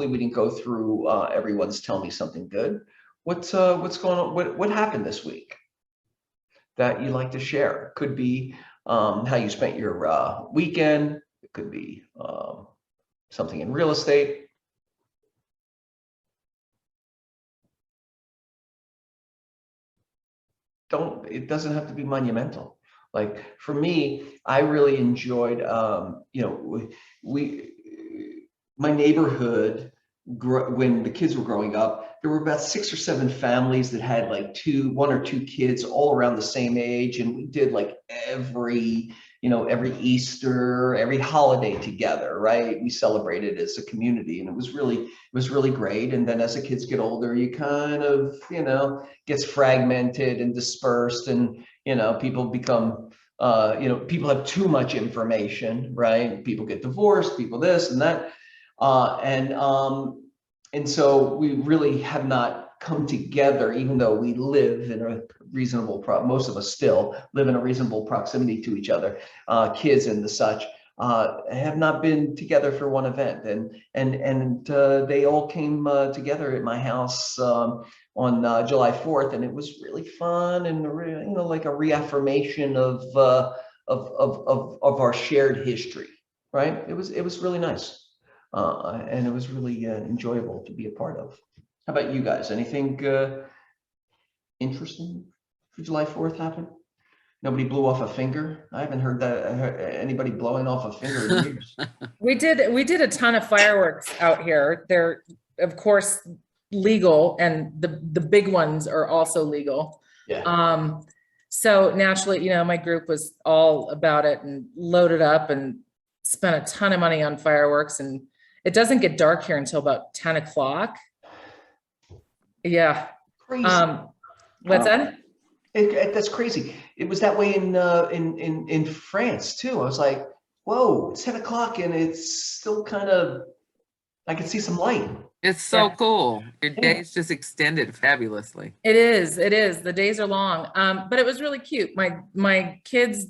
hopefully we didn't go through everyone's tell me something good. What's going on? What happened this week that you'd like to share? Could be how you spent your weekend. It could be something in real estate. It doesn't have to be monumental. Like for me, I really enjoyed, my neighborhood, when the kids were growing up, there were about 6 or 7 families that had like 1 or 2 kids all around the same age. And we did like every Easter, every holiday together, right? We celebrated as a community, and it was really great. And then as the kids get older, you kind of, gets fragmented and dispersed, and, people become, people have too much information, right? People get divorced, people this and that. And so we really have not come together, even though we live in a reasonable, most of us still live in a reasonable proximity to each other, kids and the such, have not been together for one event. And they all came together at my house on July 4th, and it was really fun and like a reaffirmation of our shared history, right? It was really nice. And it was really enjoyable to be a part of. How about you guys? Anything interesting for July 4th happen? Nobody blew off a finger? I haven't heard anybody blowing off a finger in years. We did a ton of fireworks out here. They're, of course, legal, and the big ones are also legal. Yeah. So naturally, my group was all about it and loaded up and spent a ton of money on fireworks, and it doesn't get dark here until about 10 o'clock. Yeah. Crazy. What's that? That's crazy. It was that way in France too. I was like, whoa, it's 10 o'clock and it's still kind of, I can see some light. It's so cool. Your day's just extended fabulously. It is. The days are long. But it was really cute. My kids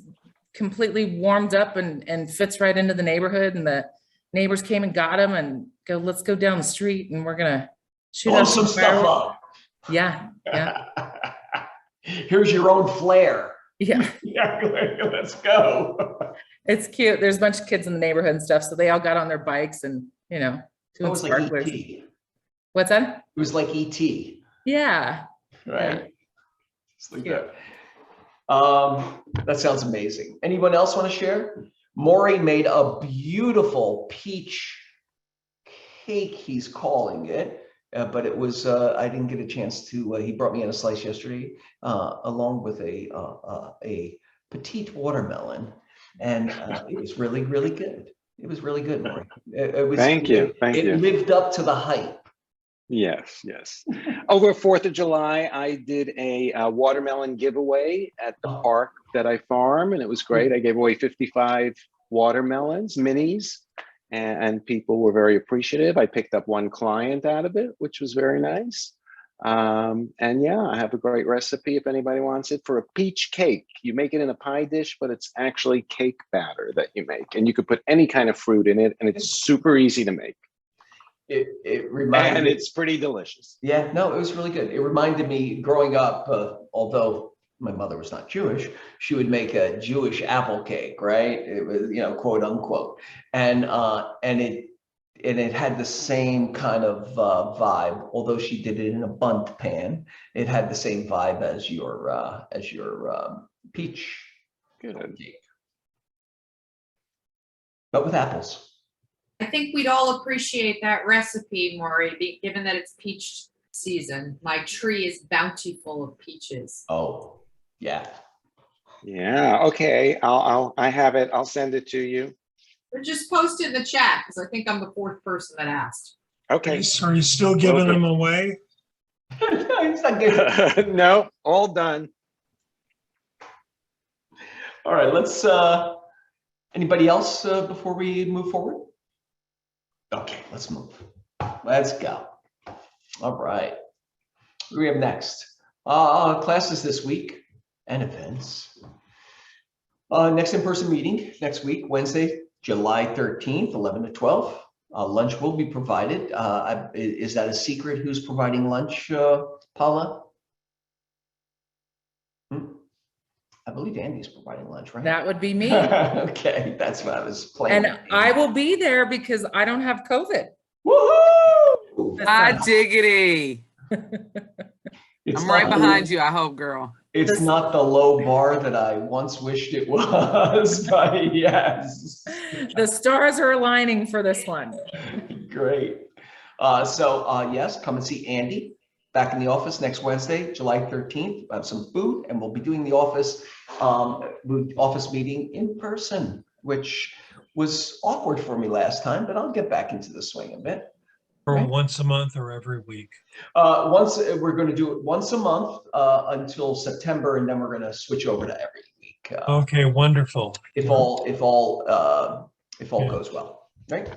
completely warmed up and fits right into the neighborhood, and the neighbors came and got him and let's go down the street and we're gonna shoot off some stuff up. Yeah. Here's your own flare. Yeah. Let's go. It's cute. There's a bunch of kids in the neighborhood and stuff, so they all got on their bikes and doing sparklers. Like ET. What's that? It was like ET. Yeah. Right. Just like that. That sounds amazing. Anyone else want to share? Maury made a beautiful peach cake, he's calling it, but it was, I didn't get a chance to, he brought me in a slice yesterday, along with a petite watermelon, and it was really, really good. It was really good, Maury. Thank you. It lived up to the hype. Yes. Over 4th of July, I did a watermelon giveaway at the park that I farm, and it was great. I gave away 55 watermelons, minis, and people were very appreciative. I picked up 1 client out of it, which was very nice. And yeah, I have a great recipe if anybody wants it for a peach cake. You make it in a pie dish, but it's actually cake batter that you make, and you could put any kind of fruit in it, and it's super easy to make. It reminded me, it's pretty delicious. Yeah, no, it was really good. It reminded me growing up, although my mother was not Jewish, she would make a Jewish apple cake, right? It was, quote unquote, and it had the same kind of vibe. Although she did it in a bundt pan, it had the same vibe as your peach cake, but with apples. I think we'd all appreciate that recipe, Maury, given that it's peach season. My tree is bountiful of peaches. Oh, yeah. Yeah, okay. I have it. I'll send it to you. Or just post it in the chat, because I think I'm the 4th person that asked. Okay. Are you still giving them away? It's not good. No, all done. All right, let's, anybody else before we move forward? Okay, let's move. Let's go. All right. What do we have next? Classes this week and events. Next in-person meeting next week, Wednesday, July 13th, 11 to 12. Lunch will be provided. Is that a secret? Who's providing lunch, Paula? I believe Andy's providing lunch, right? That would be me. Okay, that's what I was planning. And I will be there because I don't have COVID. Woohoo! Ah, diggity. It's I'm right not behind you, I hope, girl. It's not the low bar that I once wished it was, but yes. The stars are aligning for this one. Great. Yes, come and see Andy back in the office next Wednesday, July 13th. We'll have some food, and we'll be doing the office meeting in person, which was awkward for me last time, but I'll get back into the swing a bit. Or Right. once a month or every week? We're going to do it once a month until September, and then we're going to switch over to every week. Okay, wonderful. If all goes well, right?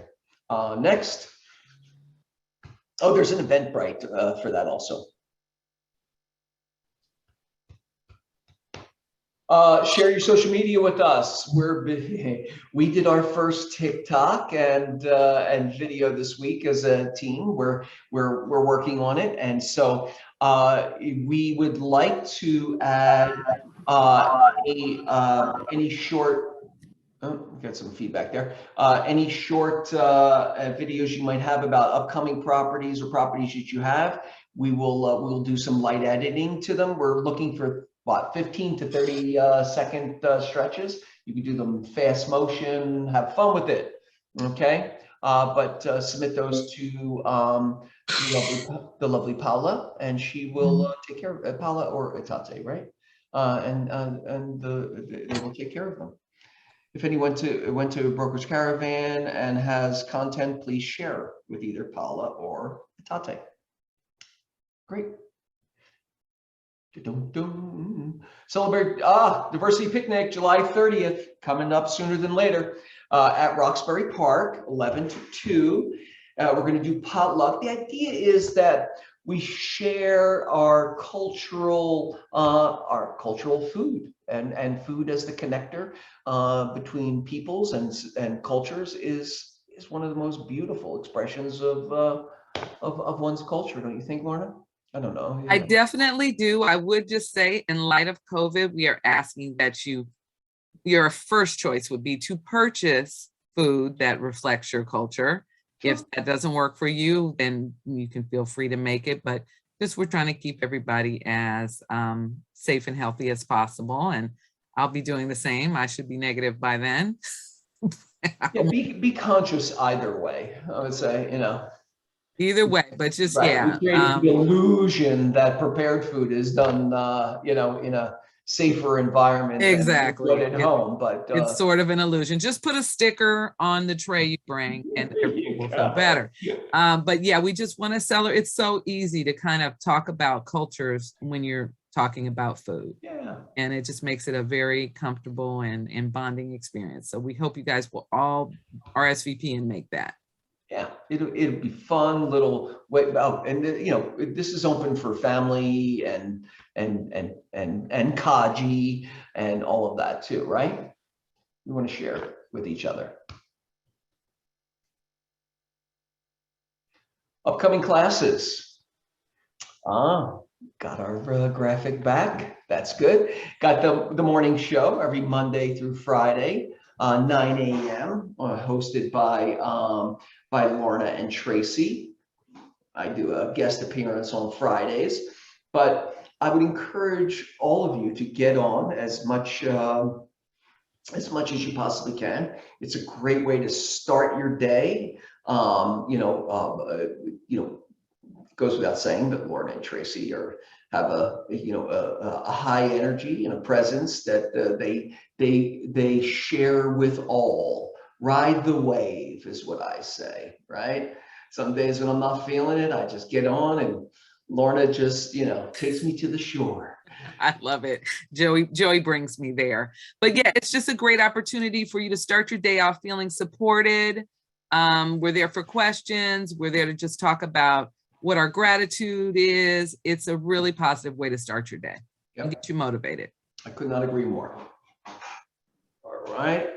Next. Oh, there's an Eventbrite for that also. Share your social media with us. We did our first TikTok and video this week as a team. We're working on it, and so we would like to add any short. Oh, we got some feedback there. Any short videos you might have about upcoming properties or properties that you have. We'll do some light editing to them. We're looking for what, 15 to 30 second stretches. You can do them fast motion, have fun with it. Okay, but submit those to the lovely Paula, and she will take care of Paula or Itate, right? They will take care of them. If anyone went to Brokerage Caravan and has content, please share with either Paula or Itate. Great. Celebrate Diversity Picnic, July 30th, coming up sooner than later at Roxbury Park, 11 to 2. We're going to do potluck. The idea is that we share our cultural food, and food as the connector between peoples and cultures is one of the most beautiful expressions of one's culture. Don't you think, Lorna? I don't know. I definitely do. I would just say, in light of COVID, we are asking that your first choice would be to purchase food that reflects your culture. Sure. If that doesn't work for you, then you can feel free to make it. But just we're trying to keep everybody as safe and healthy as possible. And I'll be doing the same. I should be negative by then. Yeah, be conscious either way. I would say, Either way, but just right. yeah. We create the illusion that prepared food is done, in a safer environment. Exactly. Than at home, but it's sort of an illusion. Just put a sticker on the tray you bring, and everyone will feel better. But yeah, we just want to celebrate. It's so easy to kind of talk about cultures when you're talking about food. Yeah. And it just makes it a very comfortable and bonding experience. So we hope you guys will all RSVP and make that. Yeah, it'll be fun little way. And this is open for family and Kaji and all of that too, right? We want to share it with each other. Upcoming classes. Got our graphic back. That's good. Got the morning show every Monday through Friday. 9 a.m. Hosted by Lorna and Tracy. I do a guest appearance on Fridays, but I would encourage all of you to get on as much as you possibly can. It's a great way to start your day. Goes without saying that Lorna and Tracy have a high energy and a presence that they share with all. Ride the wave is what I say, right? Some days when I'm not feeling it, I just get on and Lorna just, takes me to the shore. I love it. Joey brings me there. But yeah, it's just a great opportunity for you to start your day off feeling supported. We're there for questions. We're there to just talk about what our gratitude is. It's a really positive way to start your day. Yep. And get you motivated. I could not agree more. All right.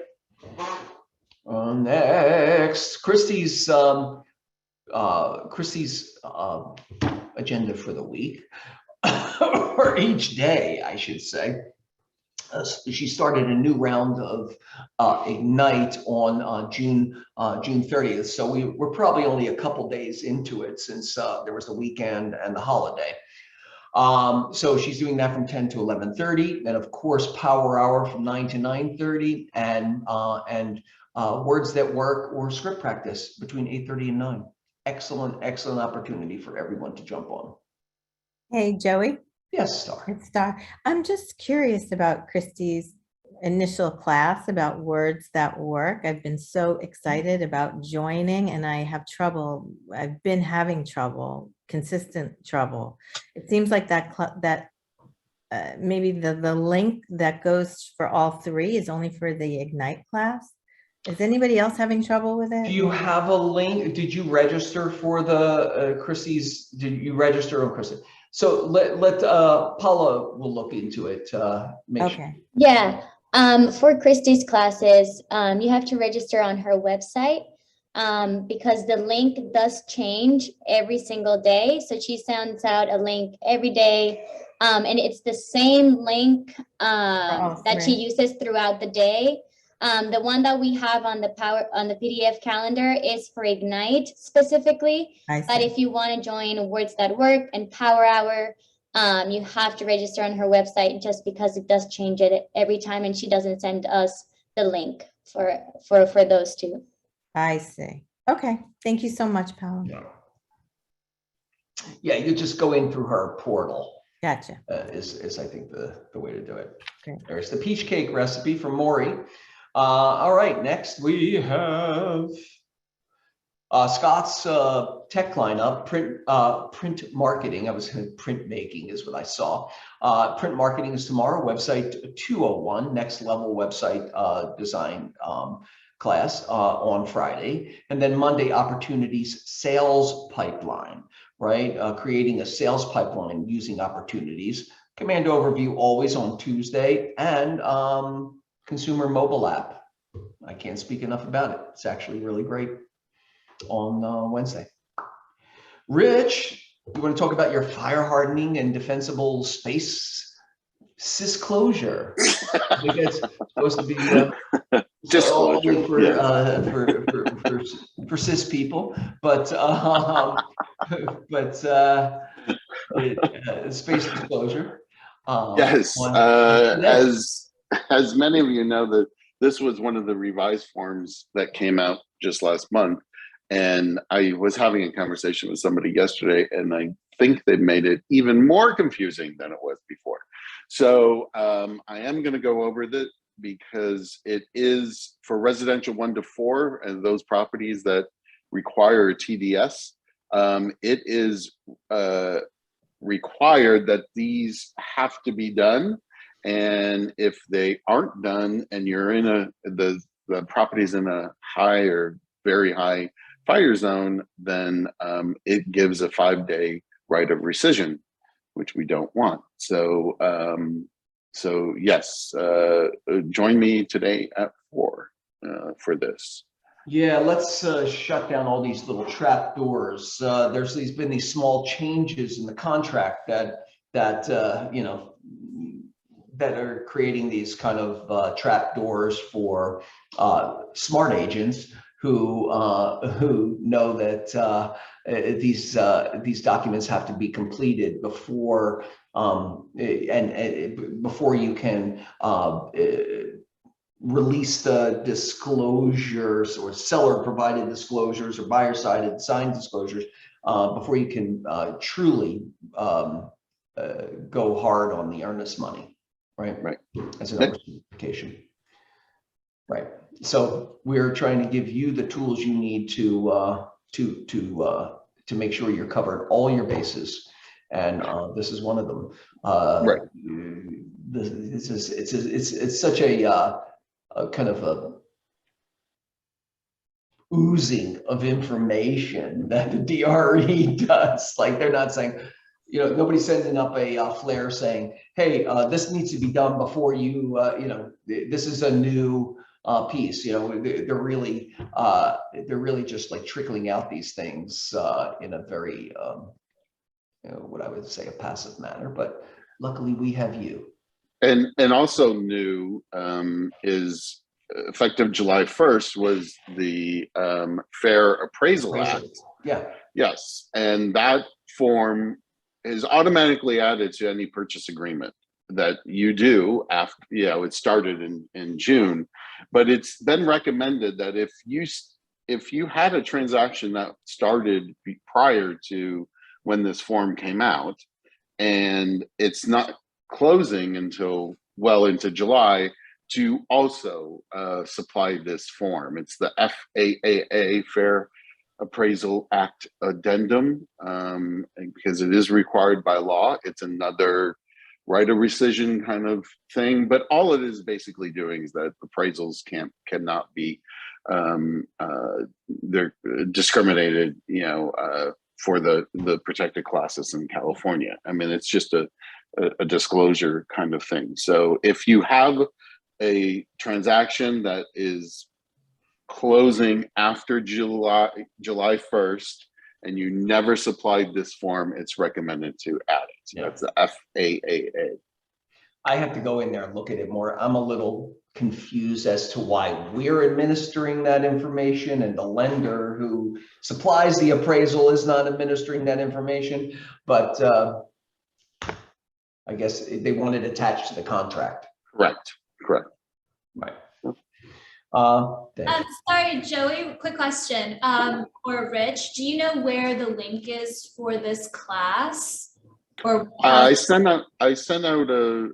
Next, Christys agenda for the week, or each day, I should say. She started a new round of Ignite on June 30th. So we're probably only a couple days into it since there was the weekend and the holiday. So she's doing that from 10 to 11:30, and of course Power Hour from 9 to 9:30, and Words That Work or script practice between 8:30 and 9. Excellent opportunity for everyone to jump on. Hey, Joey. Yes, Star. It's Star. I'm just curious about Christy's initial class about Words That Work. I've been so excited about joining, and I have trouble. I've been having trouble, consistent trouble. It seems like maybe the link that goes for all three is only for the Ignite class. Is anybody else having trouble with it? Do you have a link? Did you register for the Christys? Did you register on Christys? So let Paula will look into it. Okay. Yeah. For Christys Classes, you have to register on her website because the link does change every single day. So she sends out a link every day, and it's the same link that she uses throughout the day. The one that we have on the PDF calendar is for Ignite specifically. But if you want to join Words That Work and Power Hour, you have to register on her website just because it does change it every time, and she doesn't send us the link for those two. I see. Okay. Thank you so much, Paula. Yeah, you just go in through her portal. Gotcha. Is I think the way to do it. Okay. There's the peach cake recipe from Maury. All right, next we have Scott's tech lineup, print marketing. I was saying print making is what I saw. Print marketing is tomorrow, website 201, next level website design class on Friday. And then Monday, opportunities sales pipeline, right? Creating a sales pipeline using opportunities. Command overview always on Tuesday, and consumer mobile app. I can't speak enough about it. It's actually really great on Wednesday. Rich, you want to talk about your fire hardening and defensible space disclosure? I think it's supposed to be disclosure for cis people, but space disclosure. Yes, as many of you know, that this was one of the revised forms that came out just last month, and I was having a conversation with somebody yesterday, and I think they made it even more confusing than it was before. So I am going to go over that because it is for residential 1 to 4 and those properties that require a TDS. It is required that these have to be done. And if they aren't done and you're in the property's in a high or very high fire zone, then it gives a 5-day right of rescission, which we don't want. So yes, join me today at 4 for this. Yeah, let's shut down all these little trap doors. There's been these small changes in the contract that are creating these kind of trap doors for smart agents who know that these documents have to be completed before before you can release the disclosures or seller provided disclosures or buyer sided signed disclosures before you can truly go hard on the earnest money. Right. As an oversimplification. Right. So we're trying to give you the tools you need to make sure you're covered all your bases, and this is one of them. Right. It's such a kind of a oozing of information that the DRE does. Like, they're not saying, nobody's sending up a flare saying, hey, this needs to be done before you, this is a new piece. They're really just like trickling out these things in a very what I would say a passive manner. But luckily, we have you. And also new is effective July 1st was the Fair Appraisal Act. Yeah. Yes, and that form is automatically added to any purchase agreement that you do after, it started in June, but it's been recommended that if you had a transaction that started prior to when this form came out, and it's not closing until well into July, to also supply this form. It's the FAAA, Fair Appraisal Act Addendum, because it is required by law. It's another right of rescission kind of thing, but all it is basically doing is that appraisals cannot be they're discriminated, for the protected classes in California. I mean, it's just a disclosure kind of thing. So if you have a transaction that is closing after July 1st and you never supplied this form, it's recommended to add it. So that's the FAAA. I have to go in there and look at it more. I'm a little confused as to why we're administering that information and the lender who supplies the appraisal is not administering that information. But I guess they want it attached to the contract. Correct. Right. Sorry, Joey, quick question. Or Rich, do you know where the link is for this class? Or I sent out a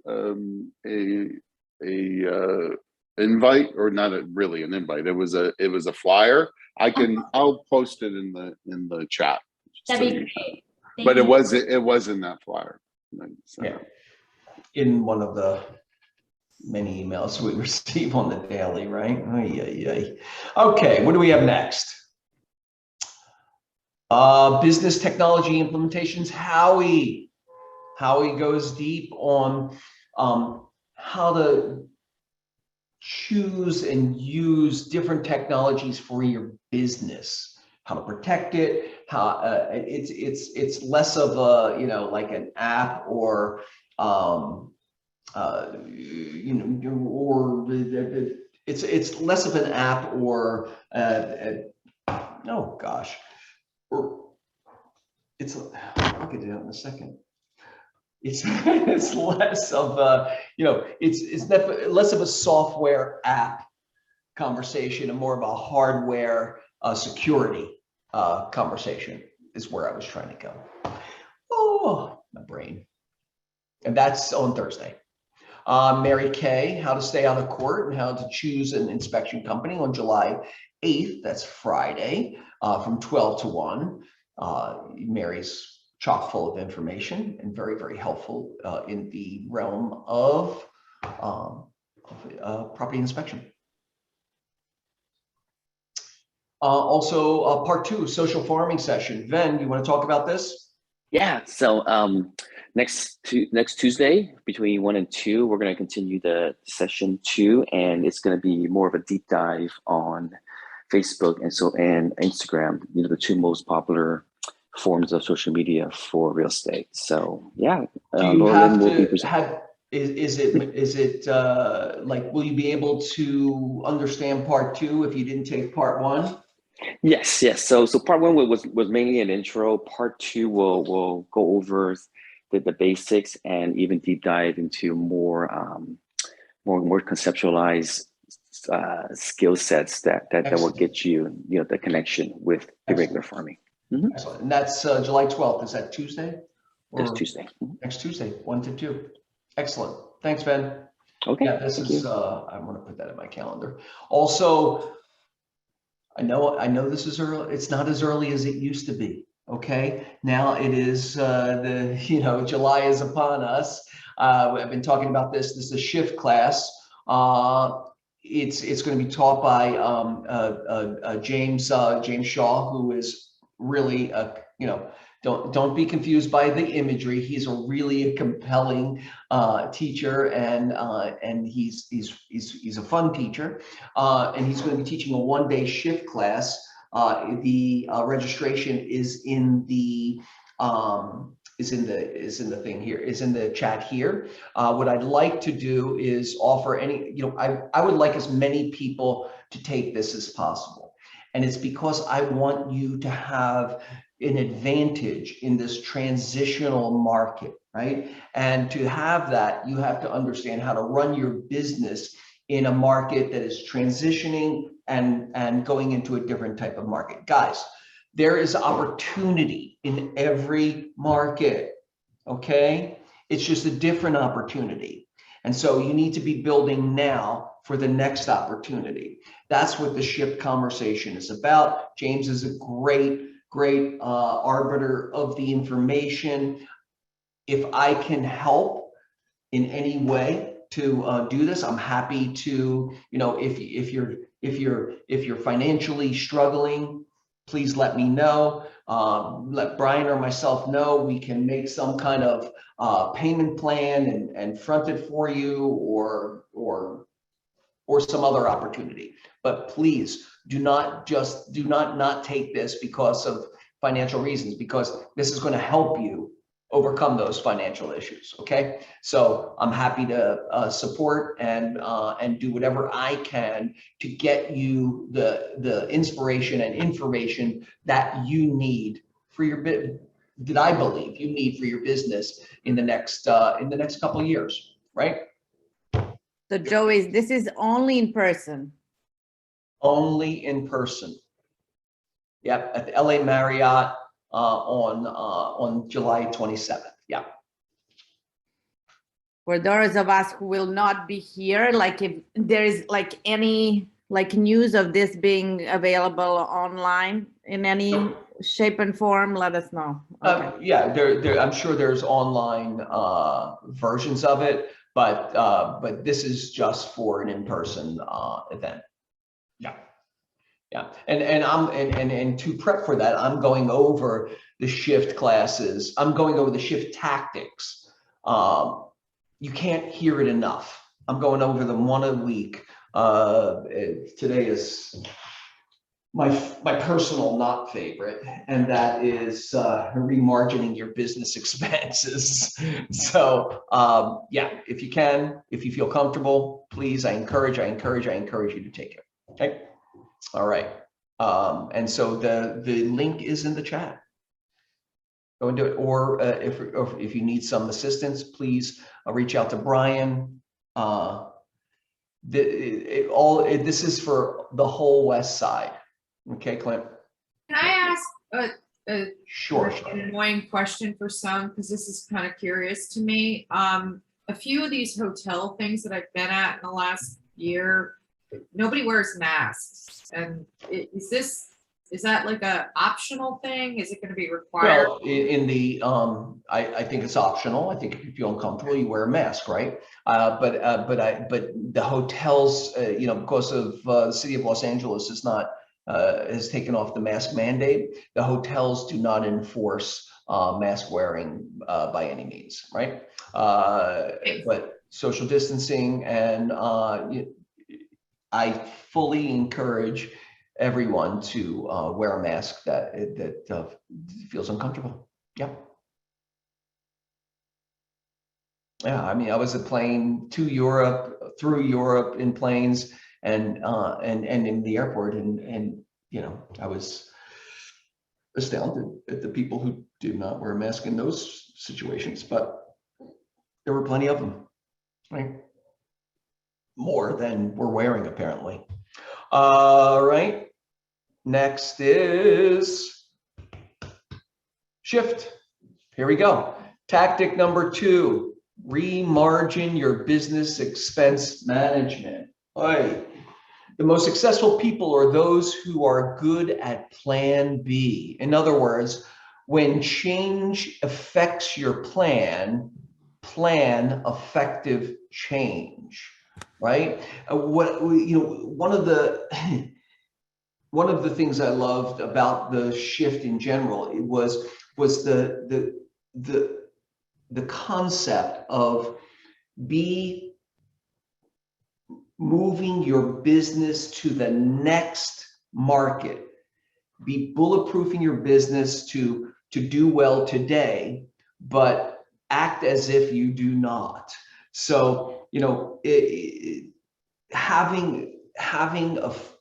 invite, or not really an invite. It was a flyer. I'll post it in the chat. That'd be great. But it was in that flyer. Yeah. In one of the many emails we receive on the daily, right? Okay, what do we have next? Business technology implementations. Howie goes deep on how to choose and use different technologies for your business, how to protect it, how it's less of a, like an app or it's less of an app or oh gosh, or it's I'll get to that in a second. It's less of a, it's less of a software app conversation and more of a hardware security conversation is where I was trying to go. Oh, my brain. And that's on Thursday. Mary Kay, how to stay out of court and how to choose an inspection company on July 8th. That's Friday from 12 to 1. Mary's chock full of information and very, very helpful in the realm of property inspection. Also, part 2, social farming session. Ven, you want to talk about this? Yeah, so next Tuesday between 1 and 2, we're going to continue the session 2, and it's going to be more of a deep dive on Facebook and Instagram, the 2 most popular forms of social media for real estate. So yeah, do you have to have? Is it like, will you be able to understand part 2 if you didn't take part 1? Yes. So part 1 was mainly an intro. Part 2 will go over the basics and even deep dive into more conceptualized skill sets that will get you the connection with irregular farming. Mm-hmm. Excellent. And that's July 12th. Is that Tuesday? That's Tuesday. Next Tuesday, 1 to 2. Excellent. Thanks, Ben. Okay. Yeah, this is. I want to put that in my calendar. Also, I know this is early. It's not as early as it used to be. Okay. Now it is July is upon us. I've been talking about this. This is a shift class. It's going to be taught by James Shaw, who is really don't be confused by the imagery. He's a really compelling teacher, and he's a fun teacher, and he's going to be teaching a one-day shift class. The registration is in the thing here, is in the chat here. What I'd like to do is offer I would like as many people to take this as possible. And it's because I want you to have an advantage in this transitional market, right? And to have that, you have to understand how to run your business in a market that is transitioning and going into a different type of market. Guys, there is opportunity in every market, okay? It's just a different opportunity. And so you need to be building now for the next opportunity. That's what the shift conversation is about. James is a great arbiter of the information. If I can help in any way to do this, I'm happy to, if you're financially struggling, please let me know. Let Brian or myself know. We can make some kind of payment plan and front it for you, or some other opportunity. But please do not take this because of financial reasons, because this is going to help you overcome those financial issues. Okay, so I'm happy to support and do whatever I can to get you the inspiration and information that you need for your that I believe you need for your business in the next couple of years, right? So Joey, this is only in person. Only in person. Yep, at the LA Marriott on July 27th. Yeah. For those of us who will not be here, like if there is like any news of this being available online in any shape and form, let us know. Okay. Yeah, there. I'm sure there's online versions of it, but this is just for an in-person event. Yeah. Yeah, and to prep for that, I'm going over the shift classes. I'm going over the shift tactics. You can't hear it enough. I'm going over them one a week. Today is my personal not favorite, and that is remargining your business expenses. So yeah, if you can, if you feel comfortable, please, I encourage you to take it. Okay. All right. And so the link is in the chat. Go and do it. Or if you need some assistance, please reach out to Brian. This is for the whole West Side. Okay, Clint. Can I ask Sure. an annoying question for some, because this is kind of curious to me. A few of these hotel things that I've been at in the last year, nobody wears masks. And is that like a optional thing? Is it going to be required? Well, in the I think it's optional. I think if you feel uncomfortable, you wear a mask, right? But the hotels, because of the city of Los Angeles has taken off the mask mandate. The hotels do not enforce mask wearing by any means, right? But social distancing, and I fully encourage everyone to wear a mask that feels uncomfortable. Yeah. Yeah, I mean, I was plane to Europe, through Europe in planes, and in the airport, and I was astounded at the people who did not wear a mask in those situations, but there were plenty of them, right? More than we're wearing, apparently. All right. Next is shift. Here we go. Tactic number 2, remargin your business expense management. Oy. The most successful people are those who are good at plan B. In other words, when change affects your plan effective change, right? One of the one of the things I loved about the shift in general, it was the concept of moving your business to the next market, be bulletproofing your business to do well today, but act as if you do not. So, you know, having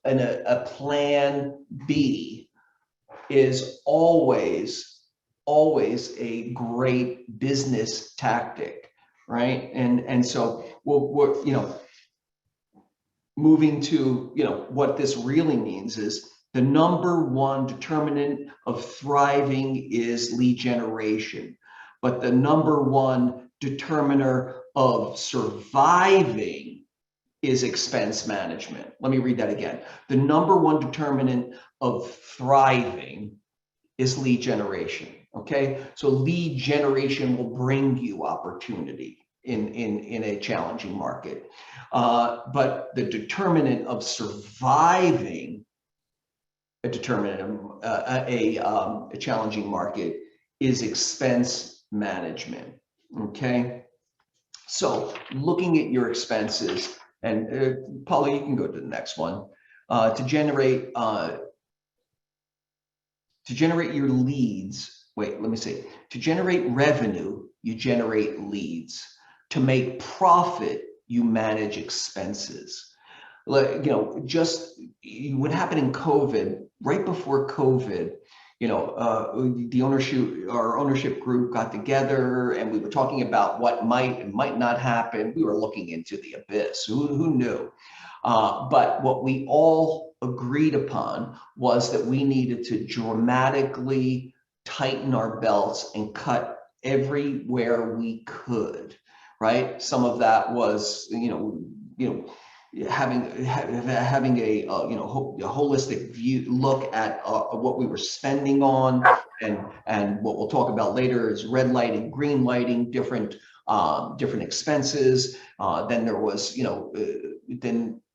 a plan B is always a great business tactic, right? And so we're, you know, moving to, you know, what this really means is the number one determinant of thriving is lead generation, but the number one determiner of surviving is expense management. Let me read that again. The number one determinant of thriving is lead generation. Okay, so lead generation will bring you opportunity in a challenging market, but the determinant of surviving a challenging market is expense management. Okay, so looking at your expenses, and Paula, you can go to the next one. To generate your leads, wait, let me see. To generate revenue, you generate leads. To make profit, you manage expenses. Like, you know, just what happened in COVID, right before COVID, you know, our ownership group got together and we were talking about what might and might not happen. We were looking into the abyss. Who knew? But what we all agreed upon was that we needed to dramatically tighten our belts and cut everywhere we could, right? Some of that was, having a holistic view, look at what we were spending on, and what we'll talk about later is red lighting, green lighting, different expenses. Then there was,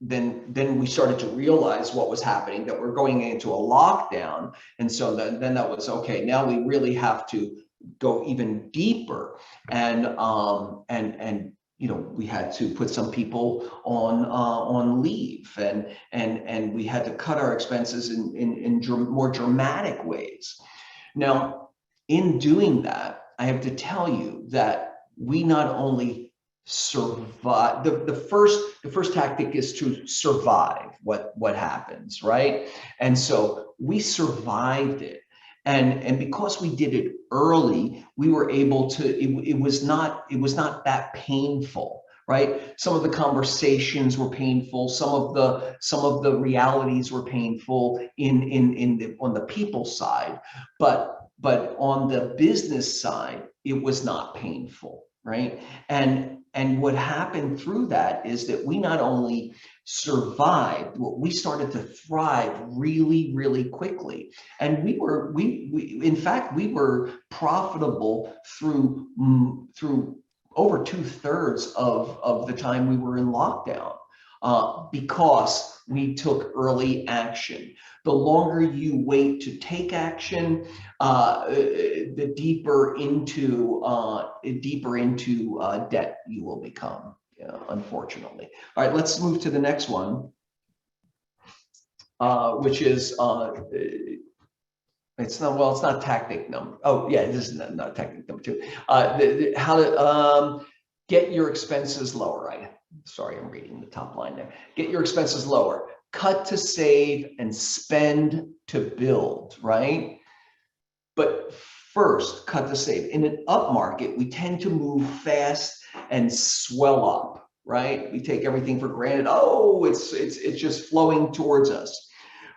then we started to realize what was happening, that we're going into a lockdown. And so then that was, okay, now we really have to go even deeper. And we had to put some people on leave, and we had to cut our expenses in more dramatic ways. Now, in doing that, I have to tell you that we not only survive, the first tactic is to survive what happens, right? And so we survived it. And because we did it early, we were able to, it was not that painful, right? Some of the conversations were painful. Some of the realities were painful on the people side, but on the business side, it was not painful, right? And what happened through that is that we not only survived, we started to thrive really, really quickly. And in fact, we were profitable through over 2/3 of the time we were in lockdown, because we took early action. The longer you wait to take action, the deeper into debt you will become, unfortunately. All right, let's move to the next one, which is it's not tactic number. Oh yeah, this is not tactic number 2. How to get your expenses lower. Sorry, I'm reading the top line there. Get your expenses lower. Cut to save and spend to build, right? But first, cut to save. In an up market, we tend to move fast and swell up, right? We take everything for granted. Oh, it's just flowing towards us.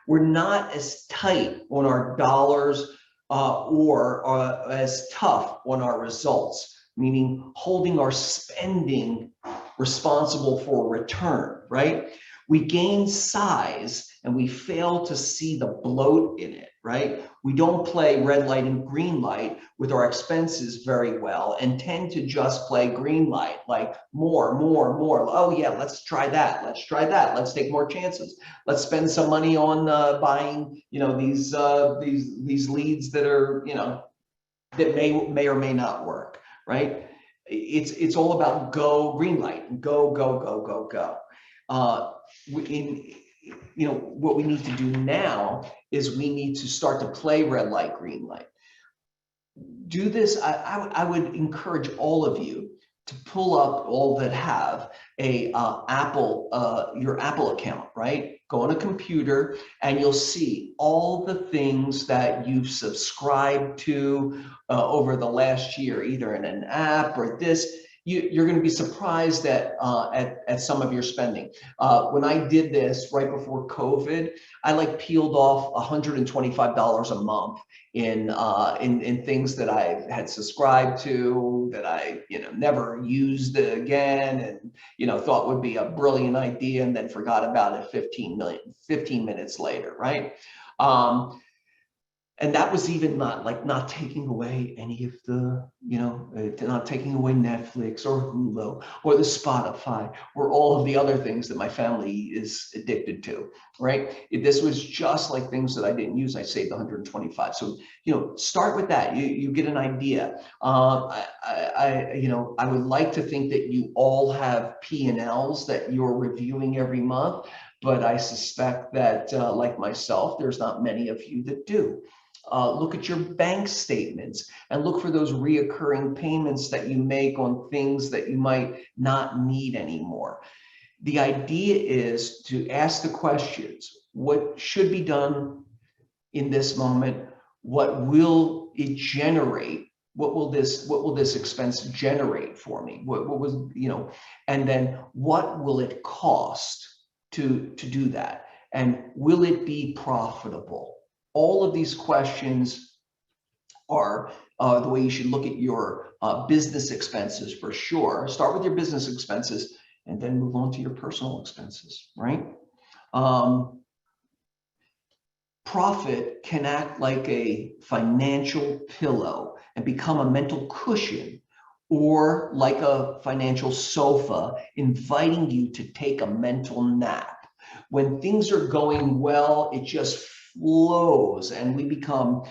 We're not as tight on our dollars or as tough on our results, meaning holding our spending responsible for return, right? We gain size and we fail to see the bloat in it, right? We don't play red light and green light with our expenses very well and tend to just play green light, like more. Oh yeah, let's try that. Let's try that. Let's take more chances. Let's spend some money on buying, these leads that are, that may or may not work, right? It's all about go green light, go. What we need to do now is we need to start to play red light, green light. Do this. I would encourage all of you to pull up, all that have a your Apple account, right? Go on a computer and you'll see all the things that you've subscribed to over the last year, either in an app or this. You're going to be surprised at some of your spending. When I did this right before COVID, I peeled off $125 a month in things that I had subscribed to, that I never used again, and thought would be a brilliant idea, and then forgot about it 15 minutes later, right? And that was even not taking away any of the, not taking away Netflix or Hulu or the Spotify or all of the other things that my family is addicted to, right? This was just like things that I didn't use. I saved 125. So, start with that. You get an idea. I would like to think that you all have P&Ls that you're reviewing every month, but I suspect that like myself, there's not many of you that do. Look at your bank statements and look for those reoccurring payments that you make on things that you might not need anymore. The idea is to ask the questions: what should be done in this moment? What will it generate? What will this expense generate for me? What was, and then what will it cost to do that? And will it be profitable? All of these questions are the way you should look at your business expenses, for sure. Start with your business expenses and then move on to your personal expenses, right? Profit can act like a financial pillow and become a mental cushion, or like a financial sofa, inviting you to take a mental nap. When things are going well, it just flows and we become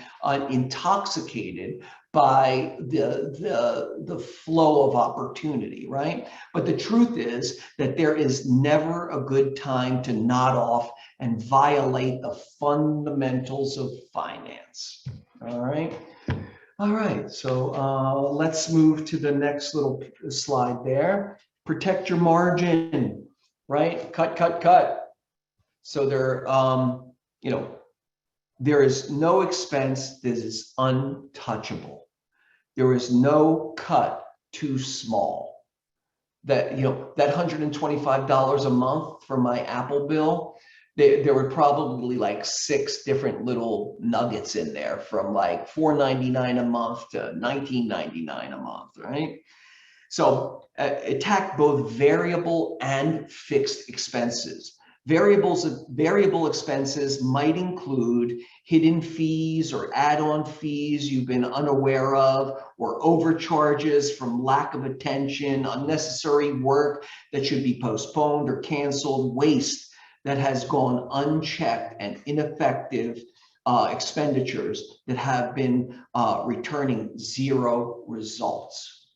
intoxicated by the flow of opportunity, right? But the truth is that there is never a good time to nod off and violate the fundamentals of finance. All right. All right. So let's move to the next little slide there. Protect your margin, right? Cut. So there, there is no expense that is untouchable. There is no cut too small. That, that $125 a month for my Apple bill, there were probably 6 different little nuggets in there, from $4.99 a month to $19.99 a month, right? So attack both variable and fixed expenses. Variable expenses might include hidden fees or add-on fees you've been unaware of, or overcharges from lack of attention, unnecessary work that should be postponed or canceled, waste that has gone unchecked, and ineffective expenditures that have been returning 0 results.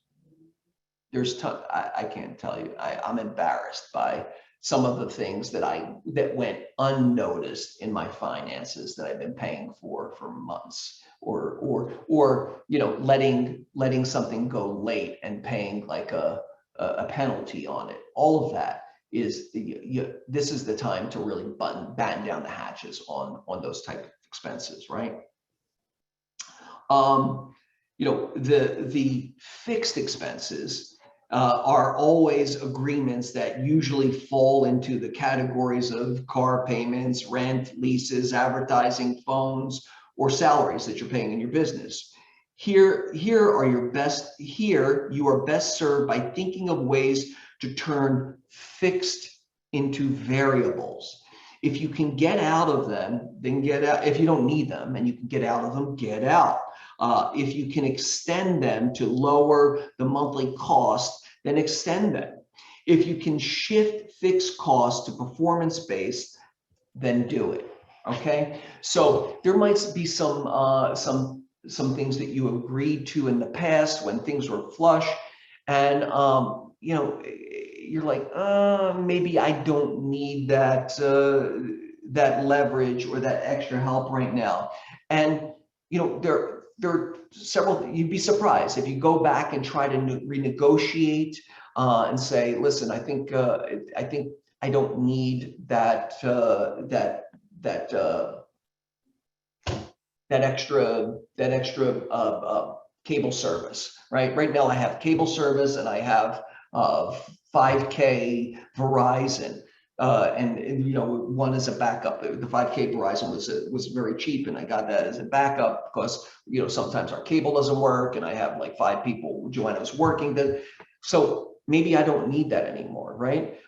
I can't tell you, I'm embarrassed by some of the things that went unnoticed in my finances that I've been paying for months, or letting something go late and paying a penalty on it. All of that is this is the time to really batten down the hatches on those type of expenses, right? The fixed expenses are always agreements that usually fall into the categories of car payments, rent, leases, advertising, phones, or salaries that you're paying in your business. Here you are best served by thinking of ways to turn fixed into variables. If you can get out of them, then get out. If you don't need them and you can get out of them, get out. If you can extend them to lower the monthly cost, then extend them. If you can shift fixed costs to performance-based, then do it. Okay, so there might be some things that you agreed to in the past when things were flush, and you know, you're like, maybe I don't need that that leverage or that extra help right now. And you know, there are several. You'd be surprised if you go back and try to renegotiate and say, listen, I think I don't need that extra cable service, right? Right now I have cable service and I have 5K Verizon, and you know, one is a backup. The 5K Verizon was very cheap, and I got that as a backup because, you know, sometimes our cable doesn't work, and I have like 5 people. Joanna's working, so maybe I don't need that anymore, right?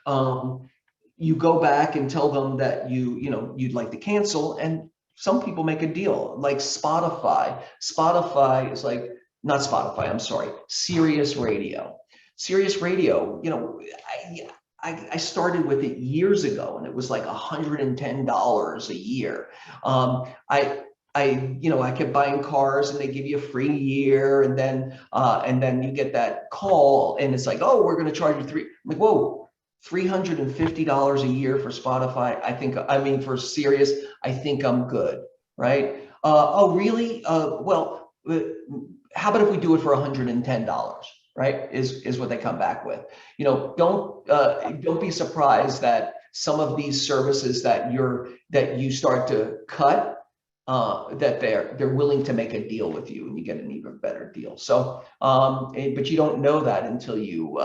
You go back and tell them that you'd like to cancel, and some people make a deal like Spotify. Spotify is like, not Spotify, I'm sorry, Sirius Radio. Sirius Radio, you know, I started with it years ago, and it was like $110 a year. I kept buying cars, and they give you a free year, and then you get that call, and it's like, oh, we're going to charge you I'm like, whoa, $350 a year for Spotify. For Sirius, I think I'm good, right? Oh, really? Well, how about if we do it for $110? Right? Is what they come back with. You know, don't be surprised that some of these services that you start to cut, that they're willing to make a deal with you, and you get an even better deal. So, but you don't know that until you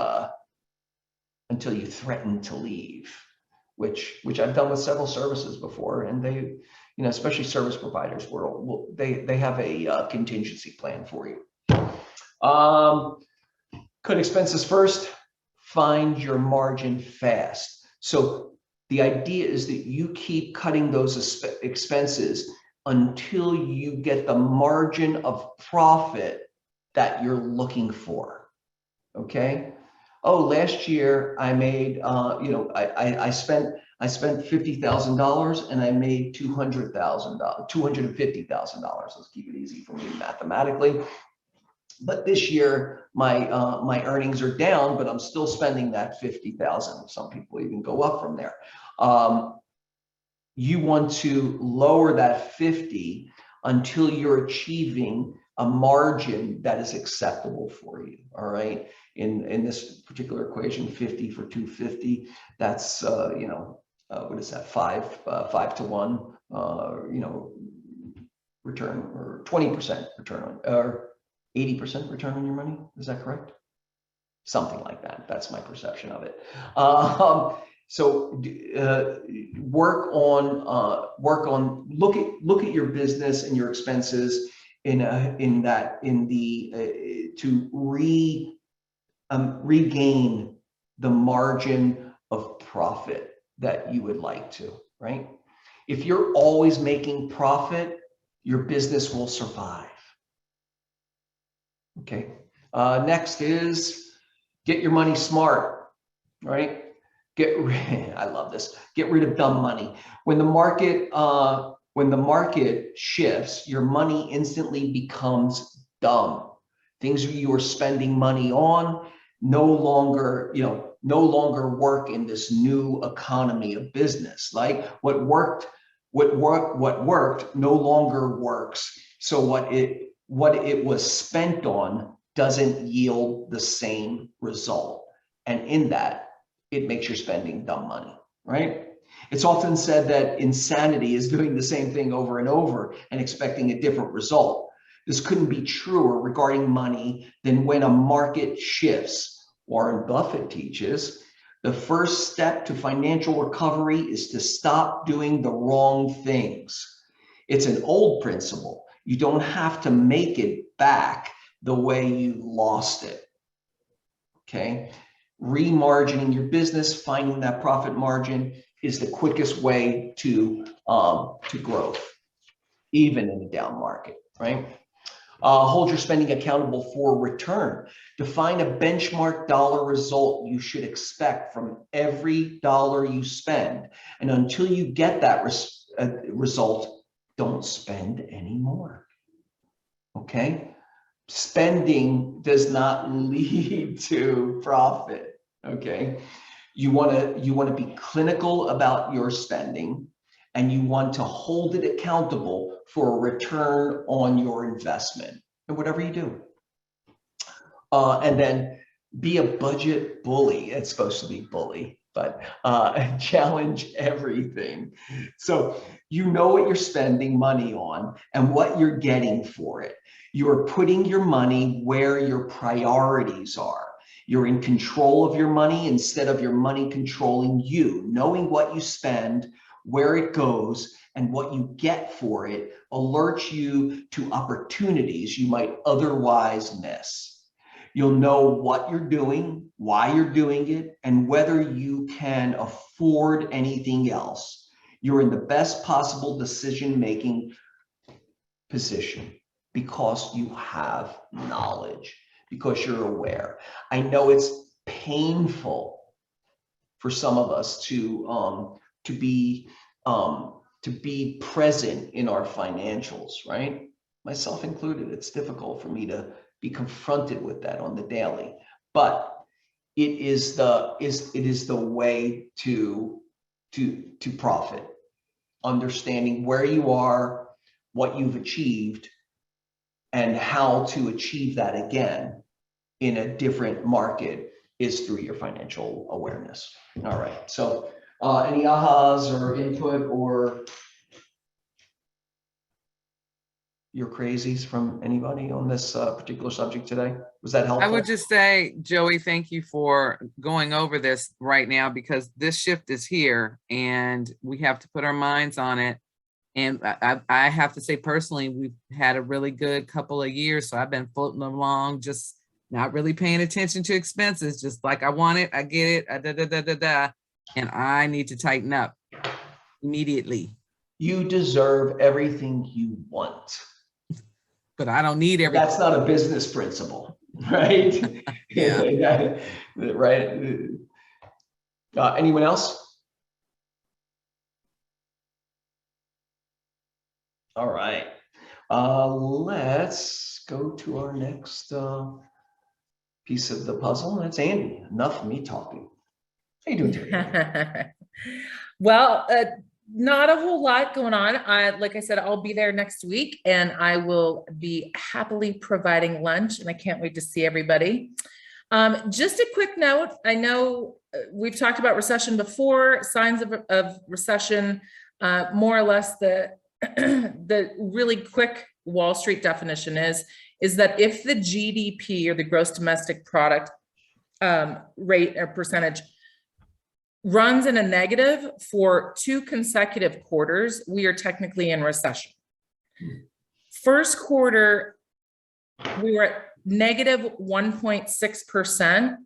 threaten to leave, which I've done with several services before, and they, you know, especially service providers, they have a contingency plan for you. Cut expenses first. Find your margin fast. So the idea is that you keep cutting those expenses until you get the margin of profit that you're looking for. Okay. Oh, last year I made, I spent $50,000 and I made $250,000. Let's keep it easy for me mathematically. But this year, my earnings are down, but I'm still spending that $50,000. Some people even go up from there. You want to lower that 50 until you're achieving a margin that is acceptable for you. All right. In this particular equation, 50 for 250. That's what is that? 5 to 1. Return, or 20% return on, or 80% return on your money. Is that correct? Something like that. That's my perception of it. So look at your business and your expenses to regain the margin of profit that you would like to, right? If you're always making profit, your business will survive. Okay. Next is get your money smart, right? I love this. Get rid of dumb money. When the market shifts, your money instantly becomes dumb. Things you are spending money on no longer work in this new economy of business. Like what worked no longer works. So what it was spent on doesn't yield the same result. And in that, it makes your spending dumb money, right? It's often said that insanity is doing the same thing over and over and expecting a different result. This couldn't be truer regarding money than when a market shifts. Warren Buffett teaches, the first step to financial recovery is to stop doing the wrong things. It's an old principle. You don't have to make it back the way you lost it. Okay. Remargining your business, finding that profit margin is the quickest way to growth, even in a down market, right? Hold your spending accountable for return. Define a benchmark dollar result you should expect from every dollar you spend. And until you get that result, don't spend any more. Okay? Spending does not lead to profit. Okay? You want to be clinical about your spending, and you want to hold it accountable for a return on your investment and whatever you do. And then be a budget bully. It's supposed to be bully, but challenge everything. So you know what you're spending money on and what you're getting for it. You're putting your money where your priorities are. You're in control of your money instead of your money controlling you. Knowing what you spend, where it goes, and what you get for it alerts you to opportunities you might otherwise miss. You'll know what you're doing, why you're doing it, and whether you can afford anything else. You're in the best possible decision-making position because you have knowledge, because you're aware. I know it's painful for some of us to be present in our financials, right? Myself included. It's difficult for me to be confronted with that on the daily, but it is the way to profit. Understanding where you are, what you've achieved, and how to achieve that again in a different market is through your financial awareness. All right. So any ahas or input or your crazies from anybody on this particular subject today? Was that helpful? I would just say, Joey, thank you for going over this right now, because this shift is here and we have to put our minds on it. And I have to say personally, we've had a really good couple of years. So I've been floating along, just not really paying attention to expenses, just like I want it, I get it, and I need to tighten up immediately. You deserve everything you want. But I don't need everything. That's not a business principle, right? Yeah. Right. Anyone else? All right. Let's go to our next piece of the puzzle. That's Andy. Enough of me talking. How you doing today? Well, not a whole lot going on. Like I said, I'll be there next week and I will be happily providing lunch, and I can't wait to see everybody. Just a quick note. I know we've talked about recession before, signs of recession, more or less the really quick Wall Street definition is that if the GDP, or the gross domestic product rate or percentage, runs in a negative for 2 consecutive quarters, we are technically in recession. First quarter, we were at negative 1.6%.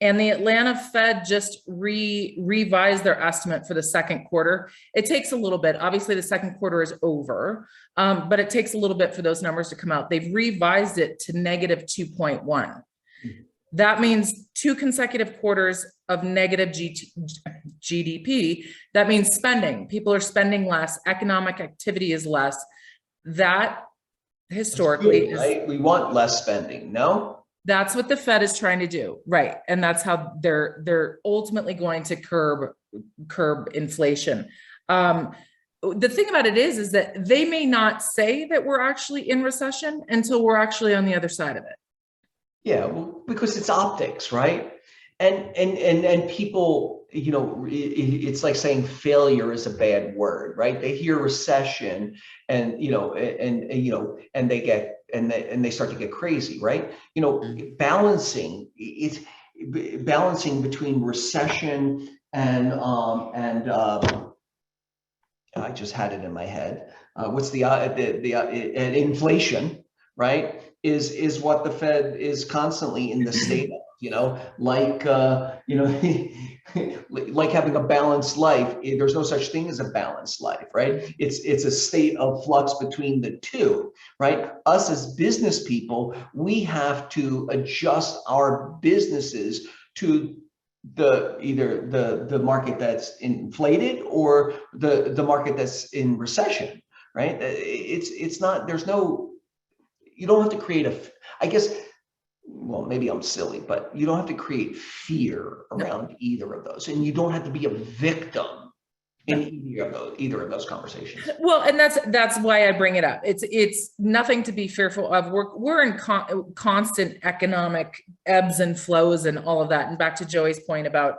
And the Atlanta Fed just revised their estimate for the second quarter. It takes a little bit. Obviously, the second quarter is over, but it takes a little bit for those numbers to come out. They've revised it to negative 2.1. That means 2 consecutive quarters of negative GDP. That means spending. People are spending less. Economic activity is less. That historically is, right? We want less spending, no? That's what the Fed is trying to do, right? And that's how they're ultimately going to curb inflation. The thing about it is that they may not say that we're actually in recession until we're actually on the other side of it. Yeah, well, because it's optics, right? And people, you know, it's like saying failure is a bad word, right? They hear recession, and and they start to get crazy, right? You know, balancing between recession and I just had it in my head. What's the inflation, right? is what the Fed is constantly in the state of, like like having a balanced life. There's no such thing as a balanced life, right? It's a state of flux between the two, right? Us as business people, we have to adjust our businesses to either the market that's inflated or the market that's in recession, right? It's not, there's no, you don't have to create I guess, well, maybe I'm silly, but you don't have to create fear around either of those, and you don't have to be a victim in either of those conversations. Well, and that's why I bring it up. It's nothing to be fearful of. We're in constant economic ebbs and flows and all of that. And back to Joey's point about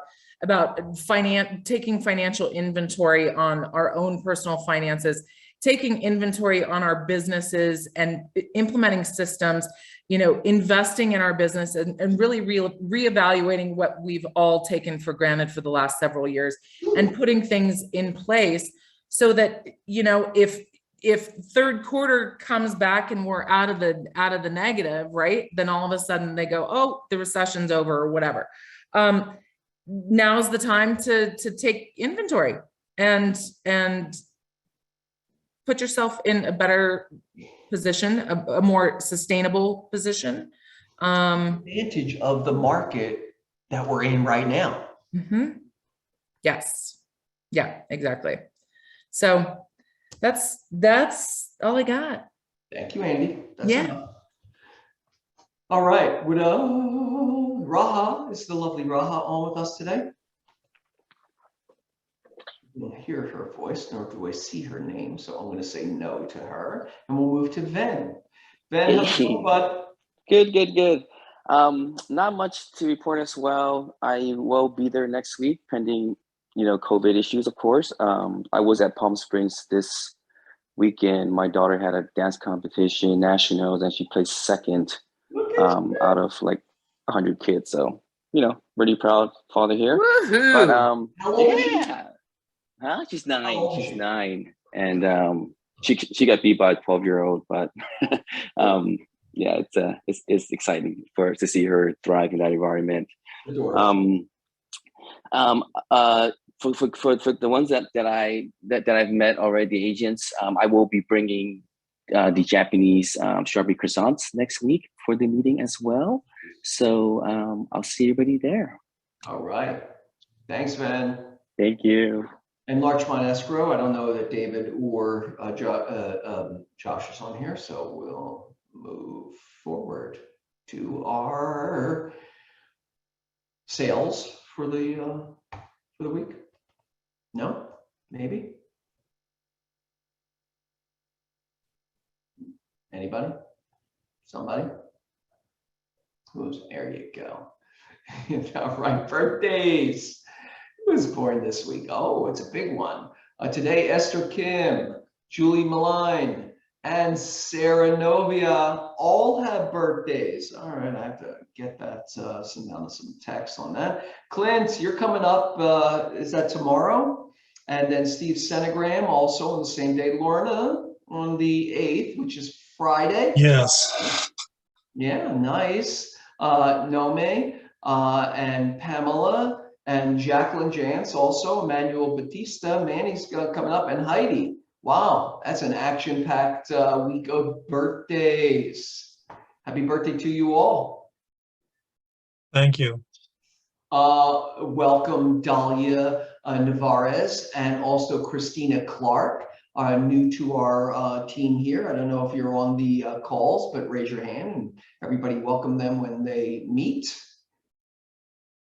taking financial inventory on our own personal finances, taking inventory on our businesses and implementing systems, investing in our business and really reevaluating what we've all taken for granted for the last several years and putting things in place so that, if third quarter comes back and we're out of the negative, right, then all of a sudden they go, oh, the recession's over or whatever. Now's the time to take inventory and put yourself in a better position, a more sustainable position. Advantage of the market that we're in right now. Mm-hmm. Yes. Yeah, exactly. So that's all I got. Thank you, Andy. That's Yeah. enough. All right. Would Raha, is the lovely Raha on with us today? I don't hear her voice, nor do I see her name, so I'm going to say no to her, and we'll move to Ven. Ven, how's it going, bud? Good. Not much to report as well. I will be there next week, pending, COVID issues, of course. I was at Palm Springs this weekend. My daughter had a dance competition, nationals, and she placed second out of like 100 kids. So, really proud father here. Woohoo! But yeah. Huh? She's 9. She's 9, and she got beat by a 12-year-old. But yeah, it's exciting to see her thrive in that environment. For the ones that I've met already, the agents, I will be bringing the Japanese strawberry croissants next week for the meeting as well. So I'll see everybody there. All right. Thanks, Ven. Thank you. And Larchmont Escrow, I don't know that David or Josh is on here, so we'll move forward to our sales for the week. No, maybe. Anybody? Somebody? There you go. All right, birthdays. Who was born this week? Oh, it's a big one. Today, Esther Kim, Julie Malign, and Sarah Novia all have birthdays. All right, I have to get that, send down some text on that. Clint, you're coming up, is that tomorrow? And then Steve Senegram also on the same day. Lorna on the 8th, which is Friday. Yes. Yeah, nice. Nome and Pamela and Jacqueline Jantz, also Emmanuel Batista, Manny's coming up, and Heidi. Wow, that's an action-packed week of birthdays. Happy birthday to you all. Thank you. Welcome Dahlia Navarez and also Christina Clark, new to our team here. I don't know if you're on the calls, but raise your hand and everybody welcome them when they meet.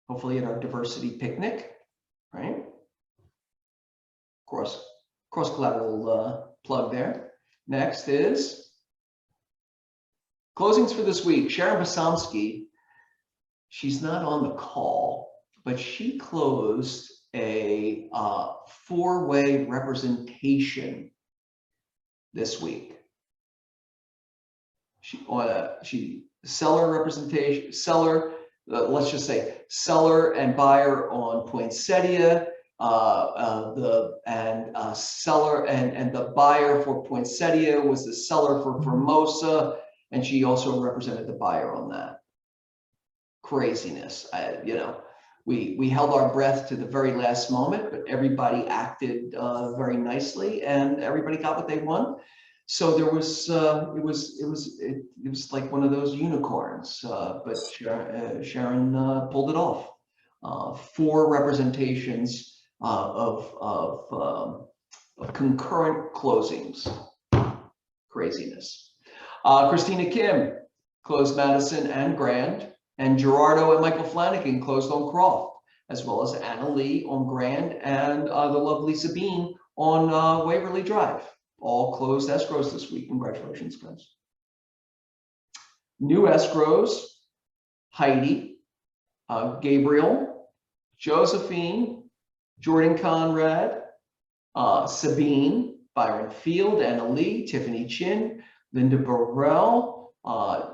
Hopefully at our diversity picnic, right? Cross collateral plug there. Next is closings for this week. Sharon Basamsky, she's not on the call, but she closed a 4-way representation this week. She seller representation, let's just say seller and buyer on poinsettia, seller and the buyer for poinsettia was the seller for Formosa, And she also represented the buyer on that. Craziness, you know. We held our breath to the very last moment, but everybody acted very nicely, and everybody got what they want. So there was it was like one of those unicorns, but Sharon pulled it off. 4 representations of concurrent closings. Craziness. Christina Kim closed Madison and Grand. And Gerardo and Michael Flanagan closed on Croft, as well as Anna Lee on Grand and the lovely Sabine on Waverly Drive. All closed escrows this week. Congratulations, guys. New escrows, Heidi, Gabriel, Josephine, Jordan Conrad, Sabine, Byron Field, Anna Lee, Tiffany Chin, Linda Burrell,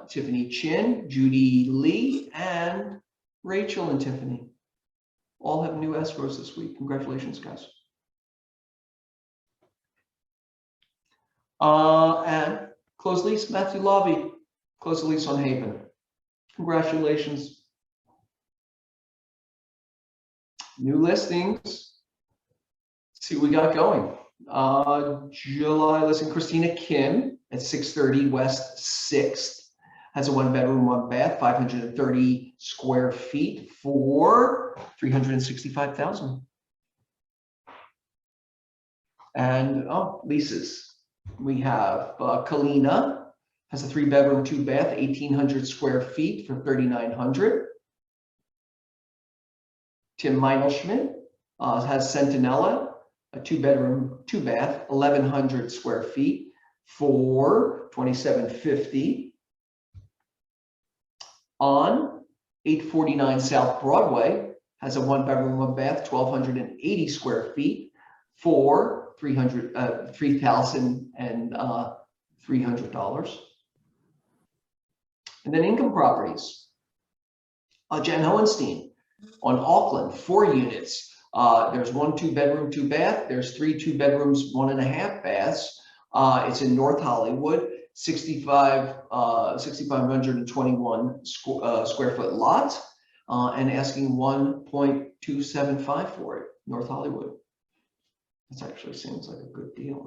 Tiffany Chin, Judy Lee, and Rachel and Tiffany. All have new escrows this week. Congratulations, guys. And closed lease, Matthew Lobby, closed the lease on Haven. Congratulations. New listings. Let's see what we got going. July listing, Christina Kim at 630 West 6th. Has a 1-bedroom, 1-bath, 530 square feet for $365,000. And leases. We have Kalina, has a 3-bedroom, 2-bath, 1,800 square feet for $3,900. Tim Meinelschmidt has Centinela, a 2-bedroom, 2-bath, 1,100 square feet for $2,750. On 849 South Broadway has a 1-bedroom, 1-bath, 1,280 square feet for $3,300. And then income properties. Jen Hohenstein on Auckland, 4 units. There's 1 2-bedroom, 2-bath. There's 3 2-bedrooms, 1.5 baths. It's in North Hollywood, 6,521 square foot lot, and asking 1.275 for it, North Hollywood. That actually seems like a good deal.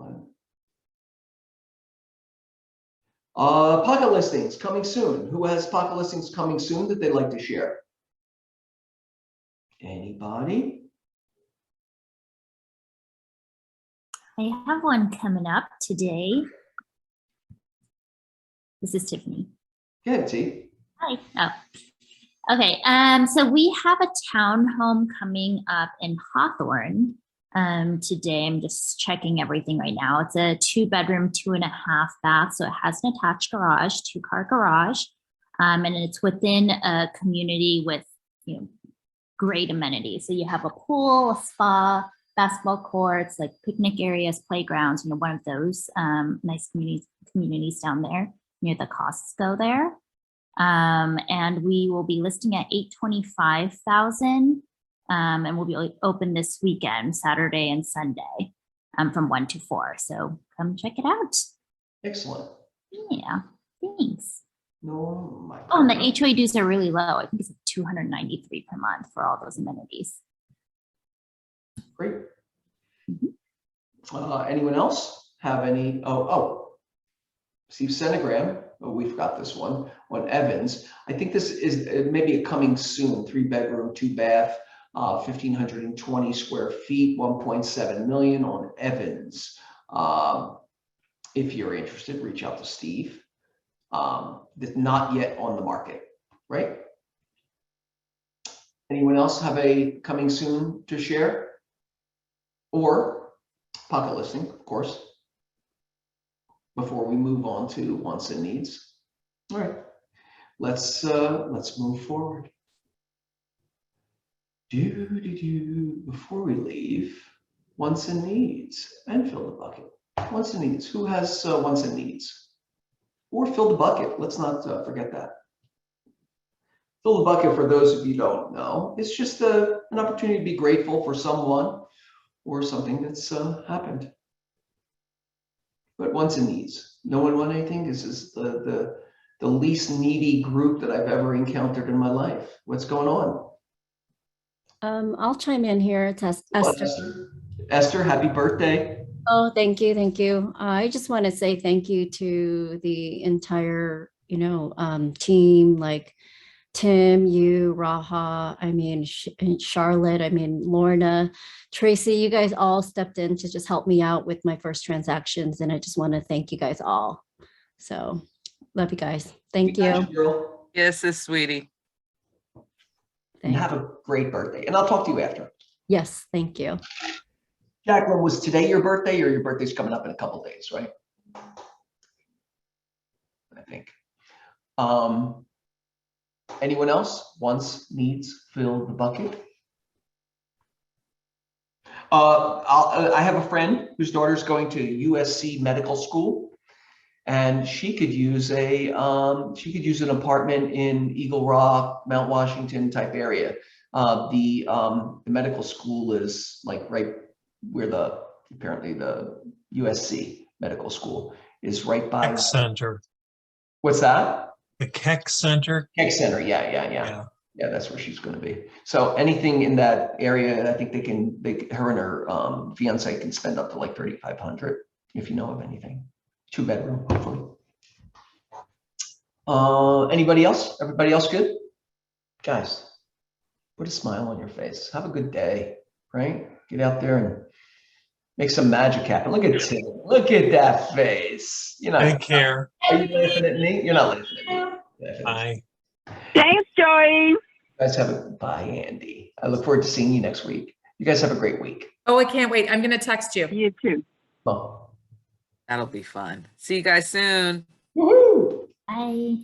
Pocket listings coming soon. Who has pocket listings coming soon that they'd like to share? Anybody? I have one coming up today. This is Tiffany. Good, T. Hi. Oh, okay. So we have a townhome coming up in Hawthorne today. I'm just checking everything right now. It's a 2-bedroom, 2.5 bath. So it has an attached garage, 2-car garage, and it's within a community with, great amenities. So you have a pool, a spa, basketball courts, like picnic areas, playgrounds, one of those nice communities down there near the Costco there. And we will be listing at $825,000, and we'll be open this weekend, Saturday and Sunday, from 1 to 4. So come check it out. Excellent. Yeah, thanks. No, my Oh, and the HOA dues are really low. I think it's $293 per month for all those amenities. Great. Anyone else have any? Steve Senegram. Oh, we forgot this one on Evans. I think this is maybe a coming soon. 3-bedroom, 2-bath, 1,520 square feet, 1.7 million on Evans. If you're interested, reach out to Steve. That's not yet on the market, right? Anyone else have a coming soon to share? Or pocket listing, of course, before we move on to wants and needs. All right, let's move forward. Before we leave, wants and needs, and fill the bucket. Wants and needs. Who has wants and needs? Or fill the bucket. Let's not forget that. Fill the bucket, for those of you who don't know, it's just an opportunity to be grateful for someone or something that's happened. But wants and needs. No one want anything? This is the the least needy group that I've ever encountered in my life. What's going on? I'll chime in here. It's Hello, Esther. Esther. Esther, happy birthday. Oh, thank you. Thank you. I just want to say thank you to the entire, team, like Tim, you, Raha, and Charlotte, Lorna, Tracy, you guys all stepped in to just help me out with my first transactions. And I just want to thank you guys all. So love you guys. Thank you. Girl. Yes, sweetie. And have a great birthday. And I'll talk to you after. Yes, thank you. Jacqueline, was today your birthday, or your birthday's coming up in a couple days, right? I think. Anyone else? Wants, needs, fill the bucket. I have a friend whose daughter's going to USC medical school, and she could use an apartment in Eagle Rock, Mount Washington type area. The medical school is like right where apparently the USC medical school is, right by Keck Center. What's that? The Keck Center. Keck Center, yeah, that's where she's going to be. So anything in that area, I think her and her fiance can spend up to like $3,500 if you know of anything. 2-bedroom, hopefully. Anybody else? Everybody else good? Guys, put a smile on your face. Have a good day, right? Get out there and make some magic happen. Look at Tim. Look at that face. Take care. Are you laughing at me? You're not laughing at me. Bye. Thanks, Joey. You guys bye, Andy. I look forward to seeing you next week. You guys have a great week. Oh, I can't wait. I'm going to text you. You too. Well, That'll be fun. See you guys soon. woohoo! Bye.